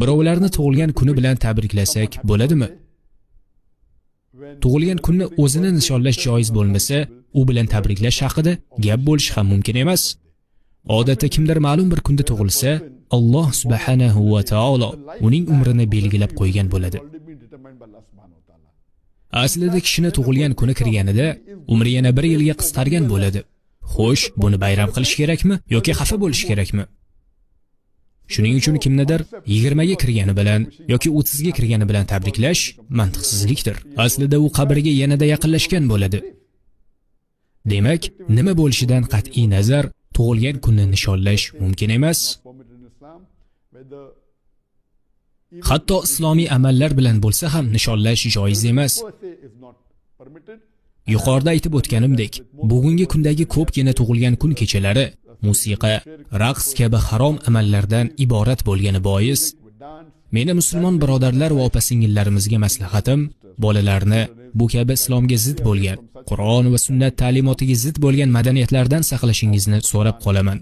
Birovlarni tug'ilgan kuni bilan tabriklasak bo'ladimi? Tug'ilgan kunni o'zini nishonlash joiz bo'lmasa, u bilan tabriklash haqida gap bo'lishi ham mumkin emas. Odatda kimdir ma'lum bir kunda tug'ilsa, Alloh subhanahu va taolo uning umrini belgilab qo'ygan bo'ladi. Aslida kishini tug'ilgan kuni kirganida umri yana 1 yilga qisqargan bo'ladi. Xo'sh, buni bayram qilish kerakmi yoki xafa bo'lish kerakmi? Shuning uchun kimnidir 20 ga kirgani bilan yoki 30 ga kirgani bilan tabriklash mantiqsizlikdir. Aslida u qabriga yanada yaqinlashgan bo'ladi. Demak, nima bo'lishidan qat'iy nazar tug'ilgan kunni nishonlash mumkin emas. Hatto islomiy amallar bilan bo'lsa ham nishonlash joiz emas. Yuqorida aytib o'tganimdek, bugungi kundagi ko'pgina tug'ilgan kun kechalari musiqa, raqs kabi harom amallardan iborat bo'lgani bois, meni musulmon birodarlar va opa-singillarimizga maslahatim, bolalarni bu kabi islomga zid bo'lgan, Qur'on va sunnat ta'limotiga zid bo'lgan madaniyatlardan saqlashingizni so'rab qolaman.